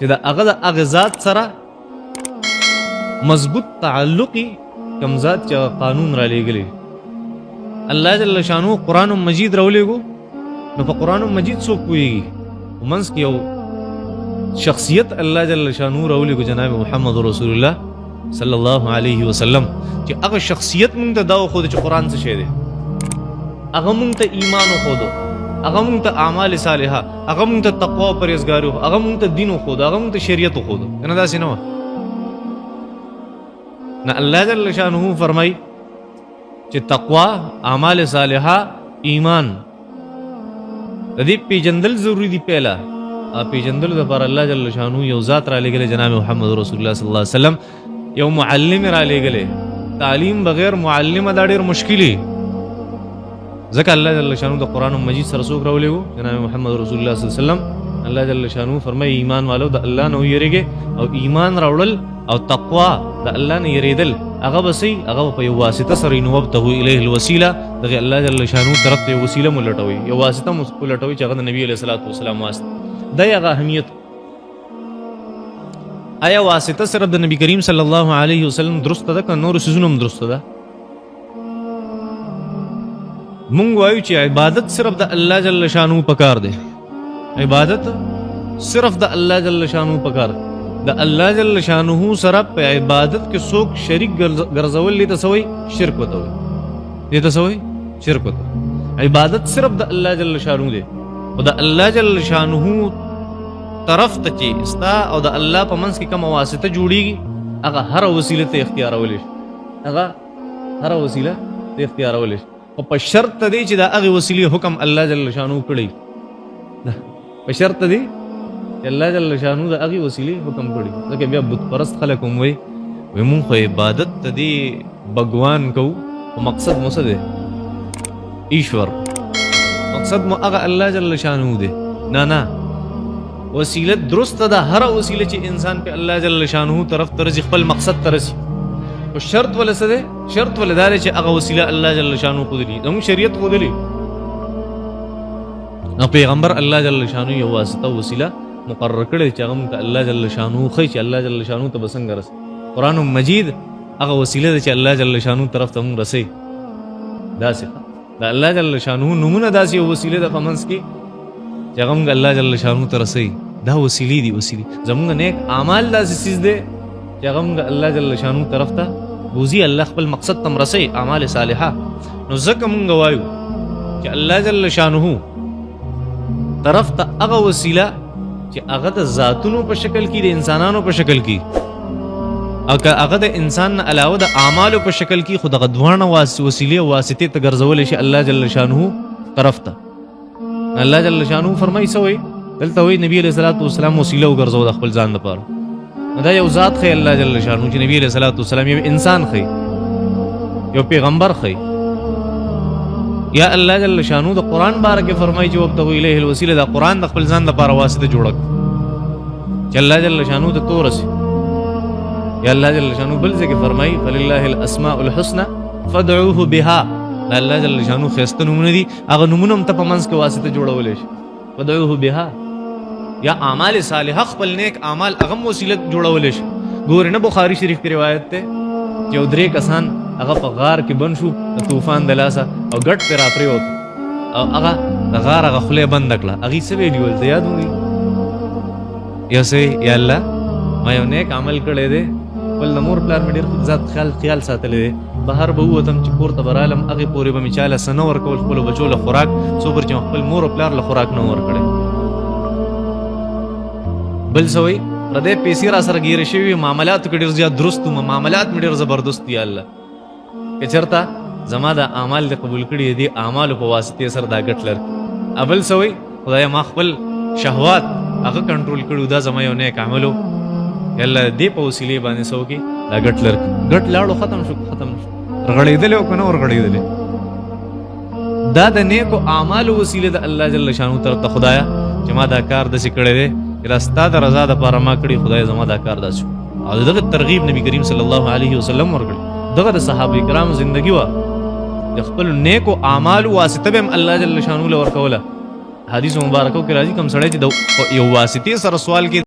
چې د هغه د هغه ذات سره مضبوط تعلقي کوم ذات چې قانون را لېږلی الله جل شانو قرآن مجید راولېږو نو په قرآن مجید څوک پوهېږي ومنځ کې یو شخصیت الله جل شانو راولېږو جناب محمد رسول الله صلی الله علیه وسلم چې هغه شخصیت مونږ ته دا وښوده چې قرآن څه شی دی هغه مونږ ته ایمان وښودو هغه مونږ ته اعمال صالحه هغه مونږ ته تقوا او پرهیزګاري هغه مونږ ته دین وښودو هغه مونږ ته شریعت وښودو کنه داسې نه وه نه الله جل شانه فرمایي چې تقوا اعمال صالحه ایمان د دې پیژندل ضروري دي پهلا پیژندل لپاره الله جل شانه یو ذات را لېږلی جناب محمد رسول الله صلی الله علیه وسلم یو معلم را لېږلی تعلیم بغیر معلمه دا ډېر مشکلي ځکه الله جل شانه د قرآن مجید سره څوک راولېږو جناب محمد رسول الله صلی الله علیه وسلم الله جل شانه فرمایي ایمان والو د الله نه ویریږئ او ایمان راوړل او تقوا د الله نه یریدل هغه به صحیح هغه په یو واسطه سره نو وبتغوا الیه الوسیله دغه الله جل شانه طرف ته وسیله ملټوي یو واسطه ملټوي چې هغه د نبی علیه الصلاۃ والسلام واسطه دا هغه اهمیت آیا واسطه صرف د نبی کریم صلی الله علیه وسلم درسته ده که نور سيزونه هم درسته ده مونږ وایو چې عبادت صرف د الله جل شانه پکار دی عبادت صرف د الله جل شانه پکار د الله جل شانه سره په عبادت کې څوک شریک ګرځول دي تسوي شرک وته وي دي تسوي شرک وته عبادت صرف د الله جل شانه دی او د الله جل شانه طرف ته چې استا او د الله په منځ کې کوم واسطه جوړیږي هغه هر وسیله ته اختیارول شي هغه هر وسیله ته اختیارول شي او په شرط دی چې دا هغه وسیله حکم الله جل شانه کړی په شرط دی چې الله جل شانه دا هغه وسیله حکم کړی ځکه بیا بت پرست خلک هم وي مونږ خو عبادت ته دی بګوان کو او مقصد مو څه دی ایشور مقصد مو هغه الله جل شانه دی نه وسیله درست ده هر وسیله چې انسان په الله جل شانه طرف ترځي خپل مقصد ترسي او شرط ولا څه ده شرط ولا دار چې هغه وسیله الله جل شانه قدري دغه شریعت قدري او پیغمبر الله جل شانه یو واسطه وسیله مقرر کړی چې هغه ته الله جل شانه خو چې الله جل شانه ته بسنګ رس قرآن مجید هغه وسیله چې الله جل شانه طرف ته موږ رسي داسې دا الله جل شانه نمونه داسې وسیله د فمنس کې چې هغه الله جل شانه ته رسي دا وسیلې دي وسیلې زموږ نیک اعمال داسې چیز دی چې هغه الله جل شانه طرف ته بوزي الله خپل مقصد تم رسي اعمال صالحه نو ځکه موږ وایو چې الله جل شانه طرف ته هغه وسیله چې هغه د ذاتونو په شکل کې د انسانانو په شکل کې او که هغه د انسان نه علاوه د اعمالو په شکل کې خود غدوانه وسیله واسطه ته ګرځول شي الله جل شانه طرف ته الله جل شانه فرمایي سوې دلته وی نبی علیہ الصلوۃ والسلام وسیله وګرځو د خپل ځان لپاره دا یو ذات خی الله جل شانه چې نبی علیہ الصلوۃ والسلام یو انسان خی یو پیغمبر خی یا الله جل شانه د قران بارے کې فرمایي چې وبتغوا الیه الوسیله دا قران د خپل ځان لپاره واسطه جوړک چې الله جل شانه ته تورسي یا الله جل شانه بل ځکه فرمایي فلله الاسماء الحسنى فادعوه بها الله جل شانه خسته نمونه دي هغه نمونه هم ته په منځ کې واسطه جوړولې شي فادعوه بها یا اعمال صالحه خپل نیک اعمال هغه وسیله جوړولې شي ګور نه بخاری شریف کې روایت ده چې درې کسان هغه په غار کې بند شو د طوفان د لاسه او ګټ پر راپریوت او هغه د غار هغه خله بند کړه هغه څه ویډیو ته یاد وي یا سه یا الله ما یو نیک عمل کړی دی بل نمور پلار مې ډېر ذات خیال ساتلی دی بهر به ووتم چې کور ته به رالم هغې پورې به مې چاله څه نه ورکول خپلو بچو له خوراک څو پر چې خپل مور او پلار له خوراک نه ورکړی بل څه وایي پردی پیسې را سره ګیرې شوي معاملاتو کې ډېر زیات درست وم معاملات مې ډېر زبردست دي الله که چېرته زما دا اعمال دې قبول کړي دي اعمالو په واسطې سره دا ګټ لري بل څه وایي خدایه ما خپل شهوات هغه کنټرول کړو دا زما یو نیک عمل و یالله دې په وسیلې باندې څه وکړي دا ګټ لري ګټ لاړو ختم شو رغړېدلی او که نه ورغړېدلی دا د نیکو اعمالو وسیله د الله جل شانه طرف ته خدایه چې ما دا کار داسې کړی دی چې ستا د رضا دپاره ما کړي خدای زما دا کار داسې او دغه ترغیب نبی کریم صلی الله علیه وسلم ورکړي دغه د صحابه کرامو زندگی وه د خپلو نیکو اعمالو واسطه به هم الله جل شانه له ورکوله حدیث مبارکو کې راځي کوم سړی چې د یو واسطې سره سوال کې